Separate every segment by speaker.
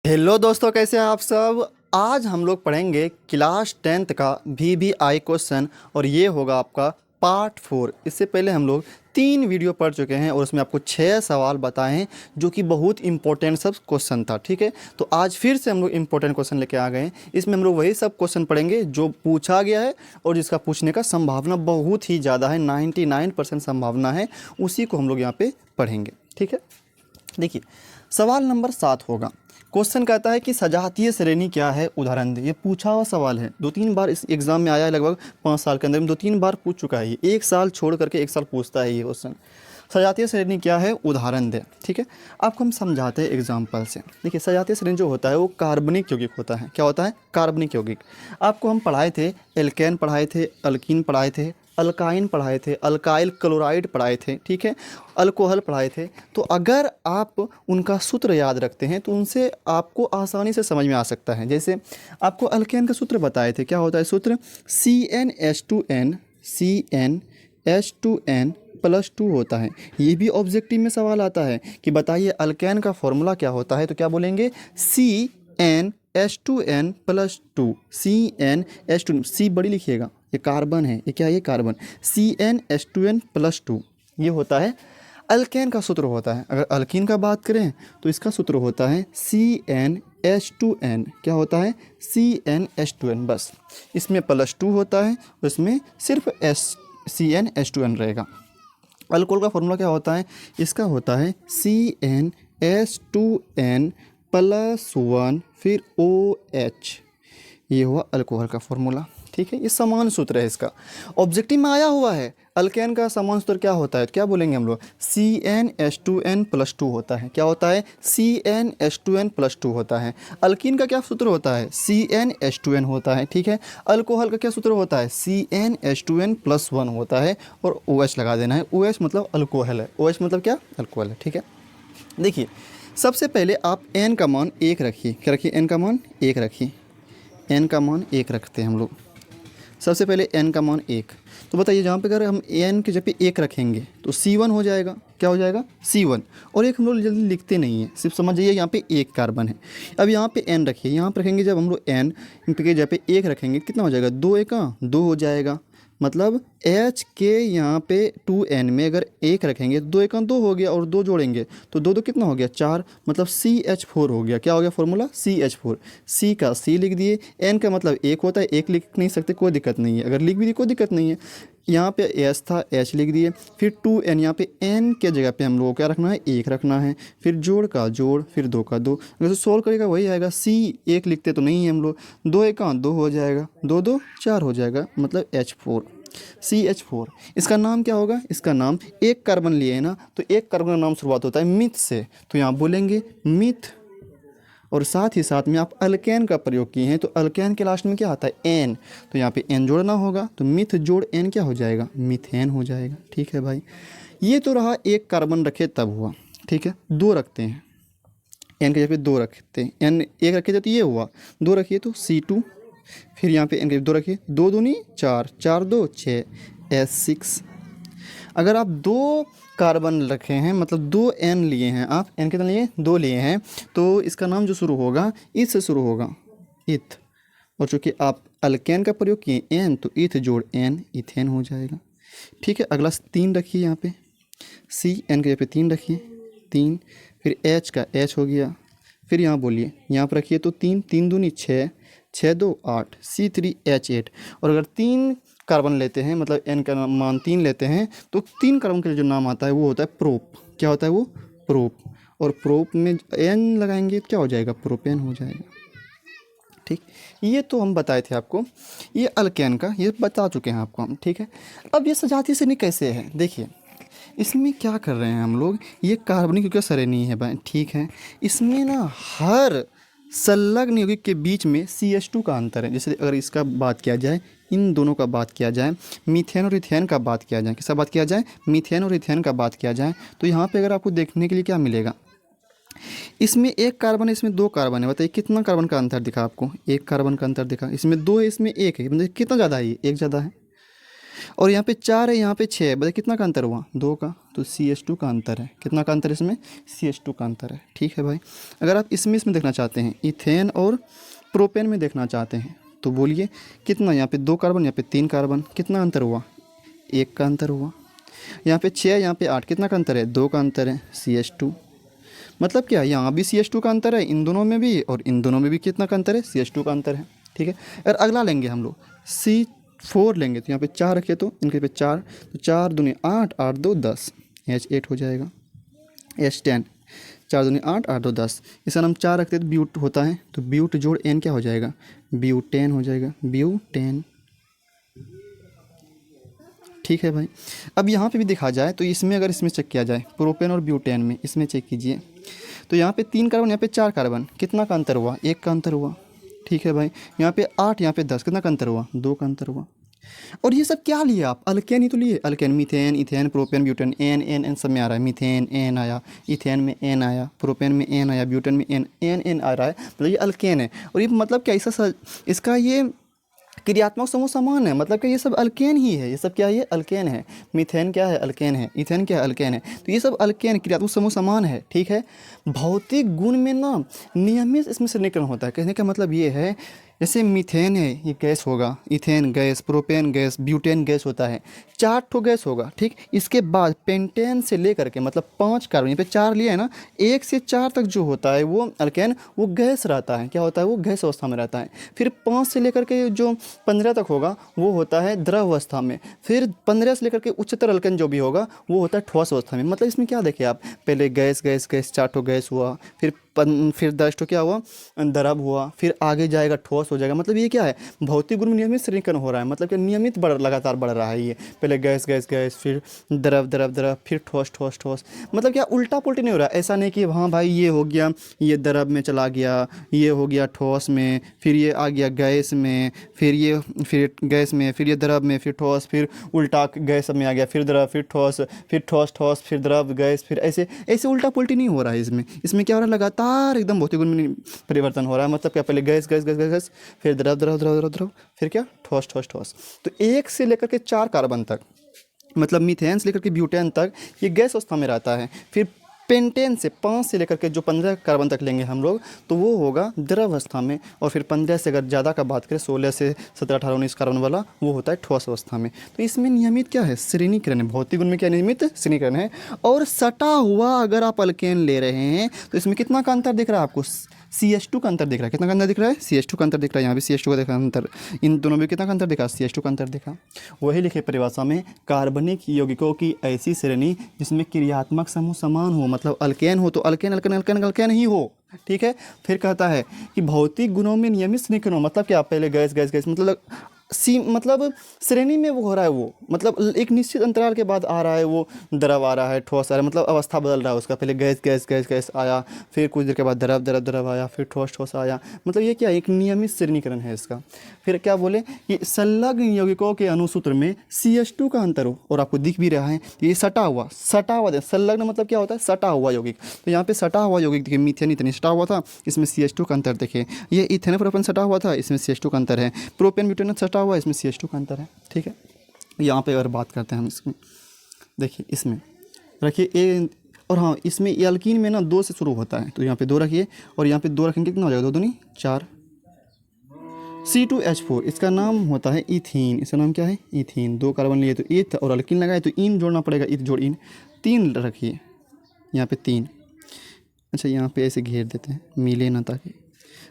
Speaker 1: Hello दोस्तों, कैसे हैं आप सब। आज हम लोग पढ़ेंगे क्लास 10th का VBI क्वेश्चन और ये होगा आपका पार्ट 4। इससे पहले हम लोग 3 वीडियो पढ़ चुके हैं और उसमें आपको 6 सवाल बताए हैं जो कि बहुत इंपॉर्टेंट सब क्वेश्चन था। ठीक है, तो आज फिर से हम लोग इंपॉर्टेंट क्वेश्चन लेके आ गए हैं। इसमें हम लोग वही सब क्वेश्चन पढ़ेंगे जो पूछा गया है और जिसका पूछने का संभावना बहुत ही ज़्यादा है, 99% संभावना है, उसी को हम लोग यहाँ पे पढ़ेंगे। ठीक है, देखिए सवाल नंबर 7 होगा। क्वेश्चन कहता है कि सजातीय श्रेणी क्या है, उदाहरण दे। ये पूछा हुआ सवाल है, 2-3 बार इस एग्जाम में आया है, लगभग 5 साल के अंदर में 2-3 बार पूछ चुका है। ये 1 साल छोड़ करके 1 साल पूछता है ये क्वेश्चन। सजातीय श्रेणी क्या है, उदाहरण दे। ठीक है, आपको हम समझाते हैं एग्जाम्पल से। देखिए सजातीय श्रेणी जो होता है वो कार्बनिक यौगिक होता है। क्या होता है? कार्बनिक यौगिक। आपको हम पढ़ाए थे, एल्केन पढ़ाए थे, अल्कीन पढ़ाए थे, अल्काइन पढ़ाए थे, अल्काइल क्लोराइड पढ़ाए थे। ठीक है, अल्कोहल पढ़ाए थे। तो अगर आप उनका सूत्र याद रखते हैं तो उनसे आपको आसानी से समझ में आ सकता है। जैसे आपको अल्केन का सूत्र बताए थे, क्या होता है सूत्र? CnH2n CnH2n +2 होता है। ये भी ऑब्जेक्टिव में सवाल आता है कि बताइए अल्केन का फॉर्मूला क्या होता है, तो क्या बोलेंगे? CnH2n +2। CnH2, C बड़ी लिखिएगा, ये कार्बन है। ये क्या है? ये कार्बन। CnH2n +2 ये होता है अल्केन का सूत्र होता है। अगर अल्कीन का बात करें तो इसका सूत्र होता है CnH2n। क्या होता है? CnH2n। बस इसमें +2 होता है, उसमें सिर्फ CnH2n रहेगा। अल्कोहल का फॉर्मूला क्या होता है? इसका होता है CnH2n +1 फिर OH। ये हुआ अल्कोहल का फॉर्मूला। ठीक है, ये समान सूत्र है इसका, ऑब्जेक्टिव में आया हुआ है। अल्केन का समान सूत्र क्या होता है? क्या बोलेंगे हम लोग? CnH2n +2 होता है। क्या होता है? CnH2n +2 होता है। अल्कीन का क्या सूत्र होता है? CnH2n होता है। ठीक है, अल्कोहल का क्या सूत्र होता है? CnH2n +1 होता है और OH लगा देना है। OH मतलब अल्कोहल है। OH मतलब क्या? अल्कोहल है। ठीक है, देखिए सबसे पहले आप n का मान 1 रखिए। क्या रखिए? n का मान 1 रखिए। n का मान 1 रखते हैं हम लोग। सबसे पहले n का मान 1। तो बताइए जहाँ पे अगर हम n की जगह पे 1 रखेंगे तो C1 हो जाएगा। क्या हो जाएगा? C1। और एक हम लोग जल्दी लिखते नहीं है, सिर्फ समझ जाइए यहाँ पे 1 कार्बन है। अब यहाँ पे n रखिए, यहाँ पर रखेंगे जब हम लोग n की जगह पे 1 रखेंगे, कितना हो जाएगा? 2 1 2 हो जाएगा। मतलब H के यहाँ पे 2n में अगर 1 रखेंगे तो 2 1 2 हो गया और 2 जोड़ेंगे तो 2 2 कितना हो गया? 4। मतलब CH4 हो गया। क्या हो गया फॉर्मूला? CH4। C का C लिख दिए। n का मतलब 1 होता है, 1 लिख नहीं सकते, कोई दिक्कत नहीं है। अगर लिख भी दी कोई दिक्कत नहीं है। यहाँ पे H था, H लिख दिए। फिर 2n, यहाँ पे n के जगह पे हम लोगों को क्या रखना है? 1 रखना है। फिर जोड़ का जोड़, फिर 2 का 2। अगर सोल्व करेगा वही आएगा। C 1 लिखते तो नहीं है हम लोग। 2 1 2 हो जाएगा, 2 2 4 हो जाएगा, मतलब H4। CH4। इसका नाम क्या होगा? इसका नाम, एक कार्बन लिए है ना, तो एक कार्बन का नाम शुरुआत होता है मिथ से, तो यहाँ बोलेंगे मिथ। और साथ ही साथ में आप अल्केन का प्रयोग किए हैं तो अल्केन के लास्ट में क्या आता है? एन। तो यहाँ पे एन जोड़ना होगा, तो मिथ जोड़ एन क्या हो जाएगा? मिथेन हो जाएगा। ठीक है भाई, ये तो रहा एक कार्बन रखे तब हुआ। ठीक है, 2 रखते हैं, एन के जगह पे 2 रखते हैं। एन 1 रखे थे तो ये हुआ, 2 रखिए तो C2। फिर यहाँ पे एन के 2 रखिए, 2 दूनी 4, 4 2 6, S6। अगर आप 2 कार्बन रखे हैं, मतलब 2 एन लिए हैं, आप एन कितना लिए? 2 लिए हैं, तो इसका नाम जो शुरू होगा ईथ से शुरू होगा, ईथ। और चूँकि आप अल्केन का प्रयोग किए एन, तो ईथ जोड़ एन, इथेन हो जाएगा। ठीक है, अगला 3 रखिए यहाँ पे, सी एन के यहाँ पे 3 रखिए, 3। फिर एच का एच हो गया। फिर यहाँ बोलिए, यहाँ पर रखिए तो 3 3 दूनी 6, 6 2 8, C3H8। और अगर 3 कार्बन लेते हैं, मतलब एन का मान 3 लेते हैं, तो 3 कार्बन का जो नाम आता है वो होता है प्रोप। क्या होता है वो? प्रोप। और प्रोप में एन लगाएंगे तो क्या हो जाएगा? प्रोपेन हो जाएगा। ठीक, ये तो हम बताए थे आपको, ये अल्केन का ये बता चुके हैं आपको हम। ठीक है, अब ये सजातीय श्रेणी कैसे है? देखिए इसमें क्या कर रहे हैं हम लोग, ये कार्बनिक यौगिक श्रेणी है भाई। ठीक है, इसमें ना हर संलग्न यौगिक के बीच में CH2 का अंतर है। जैसे अगर इसका बात किया जाए, इन दोनों का बात किया जाए, मीथेन और इथेन का बात किया जाए, किसका बात किया जाए? मीथेन और इथेन का बात किया जाए, तो यहाँ पे अगर आपको देखने के लिए क्या मिलेगा, इसमें 1 कार्बन है, इसमें 2 कार्बन है। बताइए कितना कार्बन का अंतर दिखा आपको? 1 कार्बन का अंतर दिखा। इसमें 2 है, इसमें 1 है, मतलब कितना ज़्यादा है? ये 1 ज़्यादा है। और यहाँ पे 4 है, यहाँ पे 6 है, बताइए कितना का अंतर हुआ, 2 का। तो CH2 का अंतर है, कितना का अंतर है इसमें, CH2 का अंतर है। ठीक है भाई। अगर आप इसमें देखना चाहते हैं, इथेन और प्रोपेन में देखना चाहते हैं, तो बोलिए कितना, यहाँ पे 2 कार्बन, यहाँ पे 3 कार्बन, कितना अंतर हुआ, 1 का अंतर हुआ। यहाँ पे 6, यहाँ पे 8, कितना का अंतर है, 2 का अंतर है, CH2। मतलब क्या, यहाँ भी CH2 का अंतर है इन दोनों में भी, और इन दोनों में भी कितना का अंतर है, CH2 का अंतर है। ठीक है। अगर अगला लेंगे हम लोग C4 लेंगे, तो यहाँ पे 4 रखे, तो इनके पे 4, तो 4 दूनी 8, 8 2 10, H8 हो जाएगा। H10, 4 दूनी 8, 8 2 10, इसका नाम 4 रखते तो ब्यूट होता है, तो ब्यूट जोड़ N क्या हो जाएगा, ब्यूटेन हो जाएगा, ब्यूटेन। ठीक है भाई। अब यहाँ पे भी देखा जाए तो इसमें, अगर इसमें चेक किया जाए प्रोपेन और ब्यूटेन में, इसमें चेक कीजिए, तो यहाँ पे 3 कार्बन, यहाँ पे 4 कार्बन, कितना का अंतर हुआ, 1 का अंतर हुआ। ठीक है भाई। यहाँ पे 8, यहाँ पे 10, कितना का अंतर हुआ, 2 का अंतर हुआ। और ये सब क्या लिए आप, अल्केन ही तो लिए, alkane, methane, ethane, propane, butane, n n n सब में आ रहा है, मीथेन एन आया, इथेन में एन आया, प्रोपेन में एन आया, ब्यूटेन में एन एन एन आ रहा है, मतलब ये अल्केन है। और ये मतलब क्या, इसका ये क्रियात्मक समूह समान है, मतलब कि ये सब अल्केन ही है, ये सब क्या है, ये अल्केन है। मीथेन क्या है, अल्केन है। इथेन क्या है, अल्केन है। तो ये सब अल्केन, क्रियात्मक समूह समान है। ठीक है। भौतिक गुण में ना नियमित इसमें से निकलन होता है। कहने का मतलब ये है, जैसे मीथेन है, ये गैस होगा, ethane gas, propane gas, butane gas होता है, 4 ठो गैस होगा। ठीक। इसके बाद पेंटेन से लेकर के, मतलब 5 कार्बन, यहाँ पे 4 लिया है ना, 1 से 4 तक जो होता है वो अल्केन, वो गैस रहता है, क्या होता है, वो गैस अवस्था में रहता है। फिर 5 से लेकर के जो 15 तक होगा वो होता है द्रव अवस्था में। फिर 15 से लेकर के उच्चतर अल्केन जो भी होगा वो होता है ठोस अवस्था में। मतलब इसमें क्या देखे आप, पहले गैस गैस गैस 4 ठो गैस हुआ, फिर 10 ठो क्या हुआ, द्रव हुआ, फिर आगे जाएगा ठोस हो जाएगा। मतलब ये क्या है, भौतिक गुण में नियमित श्रेणीकरण हो रहा है, मतलब कि नियमित लगातार बढ़ रहा है ये, पहले गैस गैस गैस, फिर द्रव द्रव द्रव, फिर ठोस ठोस ठोस। मतलब क्या उल्टा पुल्टी नहीं हो रहा है, ऐसा नहीं कि हाँ भाई ये हो गया, ये द्रव में चला गया, ये हो गया ठोस में, फिर ये आ गया गैस में, फिर गैस में, फिर ये द्रव में, फिर ठोस, फिर उल्टा गैस में आ गया, फिर द्रव, फिर ठोस, फिर ठोस ठोस, फिर द्रव गैस, फिर ऐसे ऐसे उल्टा पुल्टी नहीं हो रहा है इसमें क्या हो रहा है, लगातार एकदम भौतिक गुण में परिवर्तन हो रहा है। मतलब क्या, पहले gas gas gas gas gas, फिर द्रव द्रव द्रव द्रव द्रव, फिर क्या, ठोस ठोस ठोस। तो 1 से लेकर के 4 कार्बन तक, मतलब मीथेन से लेकर के ब्यूटेन तक ये गैस अवस्था में रहता है। फिर पेंटेन से 5 से लेकर के जो 15 कार्बन तक लेंगे हम लोग, तो वो होगा द्रव अवस्था में। और फिर 15 से अगर ज़्यादा का बात करें, 16 से 17 18 19 कार्बन वाला, वो होता है ठोस अवस्था में। तो इसमें नियमित क्या है, श्रेणीकरण है। भौतिक गुण में क्या नियमित श्रेणीकरण है। और सटा हुआ अगर आप अल्केन ले रहे हैं तो इसमें कितना का अंतर दिख रहा है आपको, CH2 का अंतर दिख रहा है। कितना का अंतर दिख रहा है, CH2 का अंतर दिख रहा है। यहाँ भी CH2 का देखा अंतर, इन दोनों में कितना का अंतर दिखा, CH2 का अंतर दिखा। वही लिखे परिभाषा में, कार्बनिक यौगिकों की ऐसी श्रेणी जिसमें क्रियात्मक समूह समान हो, मतलब अल्केन हो तो अल्केन अल्केन अल्केन अल्केन ही हो। ठीक है। फिर कहता है कि भौतिक गुणों में नियमित श्रेणीकरण हो, मतलब क्या, पहले गैस गैस गैस, मतलब श्रेणी में वो हो रहा है, वो मतलब एक निश्चित अंतराल के बाद आ रहा है, वो द्रव आ रहा है, ठोस आ रहा है, मतलब अवस्था बदल रहा है उसका। पहले गैस गैस गैस गैस आया, फिर कुछ देर के बाद द्रव द्रव द्रव आया, फिर ठोस ठोस आया। मतलब ये क्या, एक नियमित श्रेणीकरण है इसका। फिर क्या बोले कि संलग्न यौगिकों के अनुसूत्र में CH2 का अंतर हो, और आपको दिख भी रहा है ये सटा हुआ संलग्न मतलब क्या होता है, सटा हुआ यौगिक। तो यहाँ पे सटा हुआ यौगिक देखिए, मीथेन इतनी सटा हुआ था, इसमें CH2 का अंतर देखिए। ये इथेन प्रोपेन सटा हुआ था, इसमें CH2 का अंतर है। प्रोपेन ब्यूटेन सटा हुआ, इसमें CH2 का अंतर है। ठीक है। यहाँ पे अगर बात करते हैं हम इसमें, देखिए इसमें रखिए ए, और हाँ इसमें ये अल्कीन में ना 2 से शुरू होता है, तो यहाँ पे 2 रखिए, और यहाँ पे 2 रखेंगे, कितना हो जाएगा, 2 दूनी 4। C2H4 इसका नाम होता है इथीन, इसका नाम क्या है, इथीन। 2 कार्बन लिए तो ईथ, और अल्कीन लगाए तो इन जोड़ना पड़ेगा, ईथ जोड़ इन, 3 रखिए, यहाँ पे 3। अच्छा यहाँ पे ऐसे घेर देते हैं, मिले ना, ताकि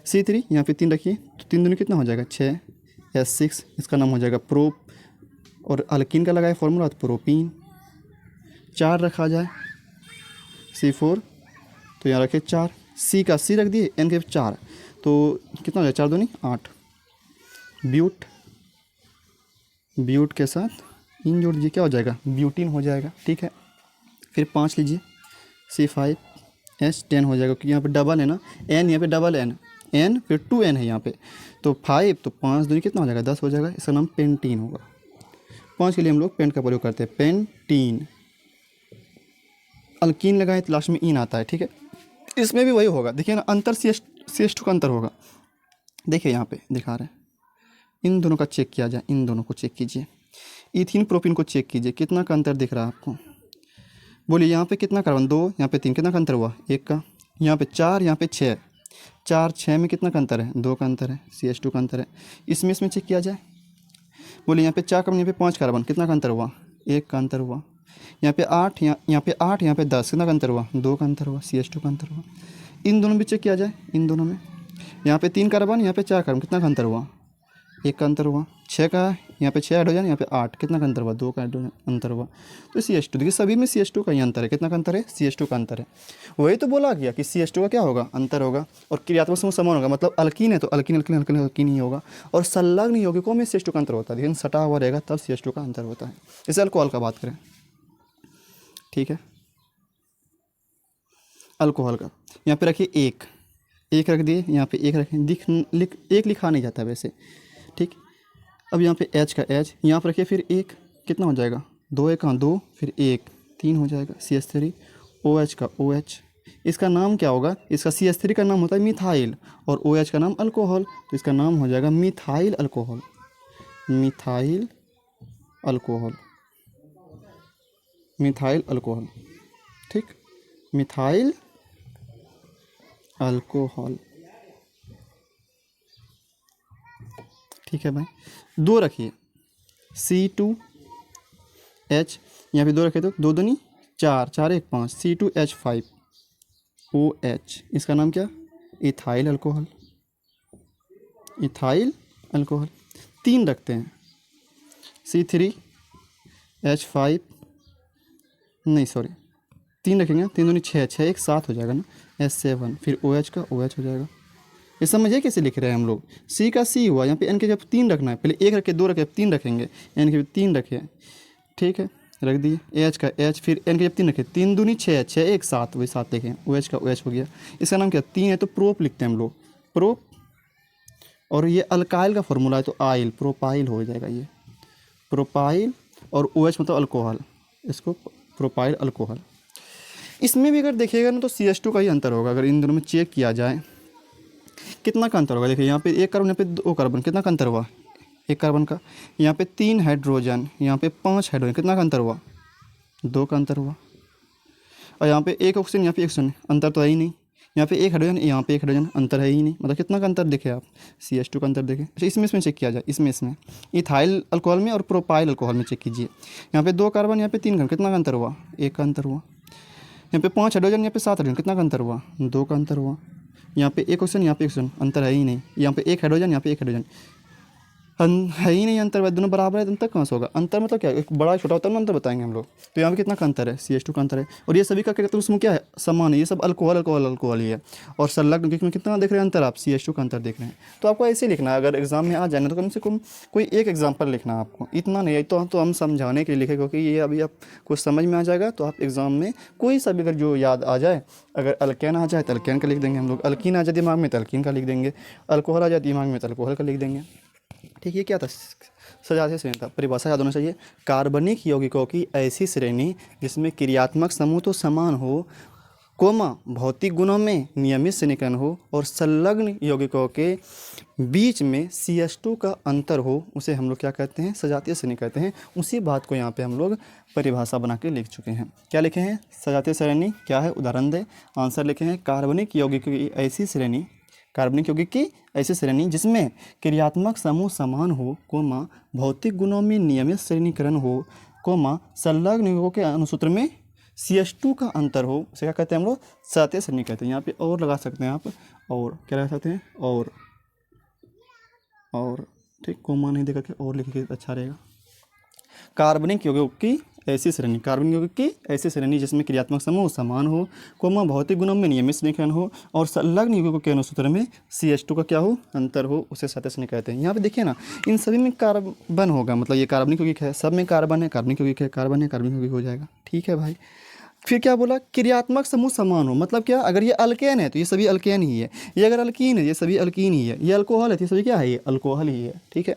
Speaker 1: C3 यहाँ पे 3 रखिए, तो 3 दूनी कितना हो जाएगा, 6। S6 इसका नाम हो जाएगा प्रोप, और अल्कीन का लगाए फॉर्मूला तो प्रोपीन। 4 रखा जाए, C4 तो यहाँ रखे 4, C का C रख दिए, N के 4, तो कितना हो जाए, 4 दूनी 8। ब्यूट के साथ इन जोड़ दीजिए, क्या हो जाएगा, ब्यूटीन हो जाएगा। ठीक है। फिर 5 लीजिए, C5 H10 हो जाएगा, क्योंकि यहाँ पे डबल है ना, N यहाँ पे डबल N फिर 2N है यहाँ पे, तो 5, तो 5 दूनी कितना हो जाएगा, 10 हो जाएगा। इसका नाम पेंटीन होगा। 5 के लिए हम लोग पेंट का प्रयोग करते हैं, पेंटीन। अल्कीन लगाए तो लास्ट में इन आता है। ठीक है। इसमें भी वही होगा, देखिए ना, अंतर CH2 का अंतर होगा। देखिए यहाँ पे दिखा रहे हैं, इन दोनों का चेक किया जाए, इन दोनों को चेक कीजिए। इथीन प्रोपीन को चेक कीजिए, कितना का अंतर दिख रहा है आपको? बोलिए यहाँ पे कितना कार्बन, 2, यहाँ पे 3, कितना का अंतर हुआ? 1 का। यहाँ पे 4, यहाँ पे 6, 4 6 में कितना का अंतर है? 2 का अंतर है, CH2 का अंतर है। इसमें चेक किया जाए। बोलिए यहाँ पे 4 कार्बन, यहाँ पे 5 कार्बन, कितना का अंतर हुआ? 1 का अंतर हुआ। यहाँ पे 8, यहाँ पे 8, यहाँ पे 10, कितना का अंतर हुआ? 2 का अंतर हुआ, CH2 का अंतर हुआ। इन दोनों में चेक किया जाए, इन दोनों में। यहाँ पे 3 कार्बन, यहाँ पे 4 कार्बन, कितना का अंतर हुआ? 1 का अंतर हुआ। 6 का, यहाँ पे 6 हाइड्रोजन, यहाँ पे 8, कितना का अंतर हुआ? 2 का हाइड्रोजन अंतर हुआ। तो CH2, देखिए सभी में CH2 का ही अंतर है। कितना का अंतर है? CH2 का अंतर है। वही तो बोला गया कि CH2 का क्या होगा? अंतर होगा। और क्रियात्मक समूह समान होगा, मतलब अल्कीन है तो अल्कीन अल्कीन अल्कीन अल्कीन ही होगा। और संलग्न यौगिकों में CH2 का अंतर होता है, लेकिन सटा हुआ रहेगा तब CH2 का अंतर होता है। जैसे अल्कोहल का बात करें, ठीक है, अल्कोहल का यहाँ पे रखिए 1 रख दिए, यहाँ पे 1 रखें, एक लिखा नहीं जाता वैसे, ठीक। अब यहाँ पे H का H, यहाँ पर रखिए फिर 1, कितना हो जाएगा? 2 1 2, फिर 1 3 हो जाएगा, CH3। OH का OH, इसका नाम क्या होगा? इसका CH3 का नाम होता है मिथाइल और OH का नाम अल्कोहल, तो इसका नाम हो जाएगा methyl alcohol, methyl alcohol, methyl alcohol, ठीक, मिथाइल अल्कोहल, ठीक है भाई। 2 रखिए, C2H, यहाँ पे 2 रखे तो 2 दूनी 4, 4 1 5, C2H5OH, इसका नाम क्या? Ethyl alcohol, ethyl alcohol. 3 रखते हैं, C3H5, नहीं सॉरी 3 रखेंगे, 3 दूनी 6, 6 1 7 हो जाएगा ना, S7, फिर OH का OH हो जाएगा। ये समझिए कैसे लिख रहे हैं हम लोग। C का C हुआ, यहाँ पे N के जब 3 रखना है, पहले 1 रखे, 2 रखे, 3 रखेंगे, N के 3 रखे, ठीक है, रख दिए। H का H, फिर N के जब 3 रखे, 3 दूनी 6, 6 1 7, वही 7 लिखे, OH का OH हो गया। इसका नाम क्या? 3 है तो प्रोप लिखते हैं हम लोग, प्रोप। और ये अल्काइल का फॉर्मूला है तो आइल, प्रोपाइल हो जाएगा ये, प्रोपाइल। और OH मतलब अल्कोहल, इसको प्रोपाइल अल्कोहल। इसमें भी अगर देखिएगा ना तो CH2 का ही अंतर होगा। अगर इन दोनों में चेक किया जाए कितना का अंतर होगा, देखिए यहाँ पे 1 कार्बन, यहाँ पे 2 कार्बन, कितना का अंतर हुआ? 1 कार्बन का। यहाँ पे 3 हाइड्रोजन, यहाँ पे 5 हाइड्रोजन, कितना का अंतर हुआ? 2 का अंतर हुआ। और यहाँ पे 1 ऑक्सीजन, यहाँ पे 1 ऑक्सीजन, अंतर तो है ही नहीं। यहाँ पे 1 हाइड्रोजन, यहाँ पे 1 हाइड्रोजन, अंतर है ही नहीं। मतलब कितना का अंतर देखे आप? CH2 का अंतर देखें। अच्छा इसमें चेक किया जाए, इसमें इथाइल अल्कोहल में और प्रोपाइल अल्कोहल में चेक कीजिए। यहाँ पे 2 कार्बन, यहाँ पे 3 कार्बन, कितना का अंतर हुआ? 1 का अंतर हुआ। यहाँ पे 5 हाइड्रोजन, यहाँ पे 7 हाइड्रोजन, कितना का अंतर हुआ? 2 का अंतर हुआ। यहाँ पे 1 ऑक्सीजन, यहाँ पे 1 ऑक्सीजन, अंतर है ही नहीं। यहाँ पे 1 हाइड्रोजन, यहाँ पे 1 हाइड्रोजन, है ही नहीं अंतर। दोनों बराबर है, अंतर कहाँ से होगा? अंतर मतलब क्या? एक बड़ा छोटा होता है ना, अंतर बताएंगे हम लोग। तो यहाँ पे कितना का अंतर है? CH2 का अंतर है। और ये सभी का क्या कहते हैं, उसमें क्या है? समान है, ये सब अल्कोहल अल्कोहल अल्कोहल ही है। और संलग्न में कितना देख रहे हैं अंतर आप? CH2 का अंतर देख रहे हैं। तो आपको ऐसे लिखना है, अगर एग्जाम में आ जाए ना तो कम से कम कोई एक एग्जाम्पल लिखना है आपको, इतना नहीं। तो हम समझाने के लिए लिखे, क्योंकि ये अभी आप कुछ समझ में आ जाएगा तो आप एग्जाम में कोई सा भी अगर जो याद आ जाए, अगर अल्केन आ जाए तो अल्केन का लिख देंगे हम लोग, अल्कीन आ जाए दिमाग में तो अल्कीन का लिख देंगे, अल्कोहल आ जाए दिमाग में तो अल्कोहल का लिख देंगे, ठीक। ये क्या था? सजातीय श्रेणी था। परिभाषा याद होना चाहिए, कार्बनिक यौगिकों की ऐसी श्रेणी जिसमें क्रियात्मक समूह तो समान हो, कोमा भौतिक गुणों में नियमित श्रेणीकरण हो और संलग्न यौगिकों के बीच में CH2 का अंतर हो, उसे हम लोग क्या कहते हैं? सजातीय श्रेणी कहते हैं। उसी बात को यहाँ पे हम लोग परिभाषा बना के लिख चुके हैं। क्या लिखे हैं? सजातीय श्रेणी क्या है? उदाहरण दे। आंसर लिखे हैं, कार्बनिक यौगिकों की ऐसी श्रेणी, कार्बनिक यौगिक की ऐसी श्रेणी जिसमें क्रियात्मक समूह समान हो, कोमा भौतिक गुणों में नियमित श्रेणीकरण हो, कोमा संलग्न यौगिकों के अनुसूत्र में CH2 का अंतर हो, उसे क्या कहते हैं हम लोग? सजातीय श्रेणी कहते हैं। यहाँ पे और लगा सकते हैं आप, और क्या लगा सकते हैं? और ठीक, कोमा नहीं देकर के और लिखे अच्छा रहेगा। कार्बनिक यौगिकों की ऐसी श्रेणी, कार्बनिक यौगिक की ऐसी श्रेणी जिसमें क्रियात्मक समूह समान हो, कोमा भौतिक गुणों में नियमित श्रेणीकरण हो और संलग्न यौगिकों के अनुसूत्र में CH2 का क्या हो? अंतर हो, उसे सजातीय श्रेणी कहते हैं। यहाँ पे देखिए ना, इन सभी में कार्बन होगा, मतलब ये कार्बनिक यौगिक है, सब में कार्बन है, कार्बनिक यौगिक है, कार्बन है, कार्बनिक यौगिक हो जाएगा, ठीक है भाई। फिर क्या बोला? क्रियात्मक समूह समान हो, मतलब क्या? अगर ये अल्केन है तो ये सभी अल्केन ही है, ये अगर अल्कीन है ये सभी अल्कीन ही है, ये अल्कोहल है तो ये सभी क्या है? ये अल्कोहल ही है, ठीक है।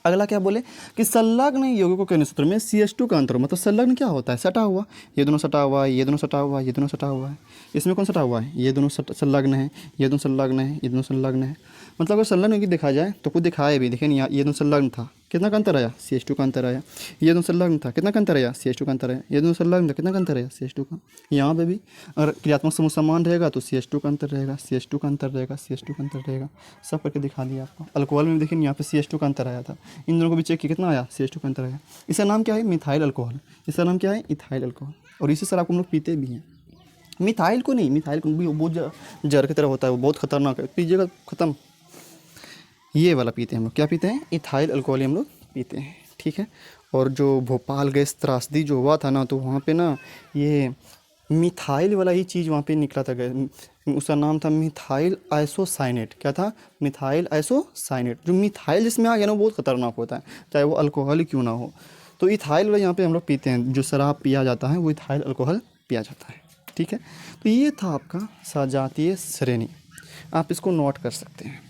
Speaker 1: अगला क्या बोले कि संलग्न यौगिकों के अनुसूत्र में CH2 का अंतर हो, मतलब संलग्न क्या होता है? सटा हुआ, ये दोनों सटा हुआ है, ये दोनों सटा हुआ है, ये दोनों सटा हुआ है। इसमें कौन सटा हुआ है? ये दोनों संलग्न है, ये दोनों संलग्न है, ये दोनों संलग्न है। मतलब अगर संलग्न यौगिक देखा जाए तो कुछ दिखाए भी, देखें ये दोनों संलग्न था, कितना का अंतर आया, CH2 का अंतर आया। ये दोनों संलग्न था, कितना का अंतर आया, CH2 का अंतर आया। ये दोनों संलग्न था, कितना का अंतर आया, CH2 का। यहाँ पे भी अगर क्रियात्मक समूह समान रहेगा तो CH2 का अंतर रहेगा, CH2 का अंतर रहेगा, CH2 का अंतर रहेगा। सब करके दिखा दिया आपको। अल्कोहल में देखिए यहाँ पे CH2 का अंतर आया था, इन दोनों को भी चेक किया, कितना आया, CH2 का अंतर आया। इसका नाम क्या है, मिथाइल अल्कोहल। इसका नाम क्या है, इथाइल अल्कोहल। और इसी शराब को हम लोग पीते भी हैं। मिथाइल को नहीं, मिथाइल को भी बहुत जहर की तरह होता है, वो बहुत खतरनाक है, पीजिएगा ख़त्म। ये वाला पीते हैं हम लोग, क्या पीते हैं, इथाइल अल्कोहल हम लोग पीते हैं, ठीक है। और जो भोपाल गैस त्रासदी जो हुआ था ना, तो वहाँ पे ना ये मिथाइल वाला ही चीज़ वहाँ पे निकला था गैस, उसका नाम था मिथाइल आइसोसाइनेट। क्या था, मिथाइल आइसोसाइनेट। जो मिथाइल जिसमें आ गया ना वो बहुत खतरनाक होता है, चाहे वो अल्कोहल ही क्यों ना हो। तो इथाइल वाला यहाँ पे हम लोग पीते हैं, जो शराब पिया जाता है वो इथाइल अल्कोहल पिया जाता है, ठीक है। तो ये था आपका सजातीय श्रेणी, आप इसको नोट कर सकते हैं।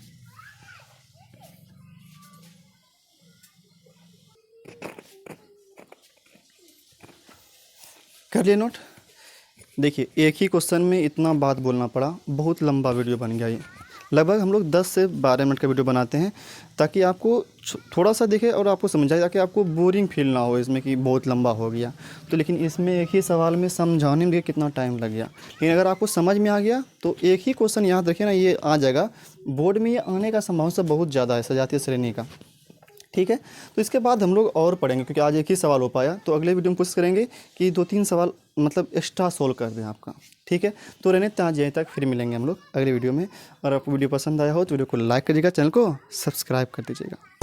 Speaker 1: कर लिए नोट। देखिए एक ही क्वेश्चन में इतना बात बोलना पड़ा, बहुत लंबा वीडियो बन गया ये। लगभग हम लोग 10 से 12 मिनट का वीडियो बनाते हैं ताकि आपको थोड़ा सा दिखे और आपको समझ आए, ताकि आपको बोरिंग फील ना हो इसमें कि बहुत लंबा हो गया। तो लेकिन इसमें एक ही सवाल में समझाने में कितना टाइम लग गया, लेकिन अगर आपको समझ में आ गया तो एक ही क्वेश्चन याद रखिए ना, ये आ जाएगा बोर्ड में, ये आने का संभावना बहुत ज़्यादा है सजातीय श्रेणी का, ठीक है। तो इसके बाद हम लोग और पढ़ेंगे, क्योंकि आज एक ही सवाल हो पाया, तो अगले वीडियो में कोशिश करेंगे कि 2-3 सवाल मतलब एक्स्ट्रा सोल्व कर दें आपका, ठीक है। तो रहने आज यहीं तक, फिर मिलेंगे हम लोग अगले वीडियो में। और आपको वीडियो पसंद आया हो तो वीडियो को लाइक करिएगा, चैनल को सब्सक्राइब कर दीजिएगा।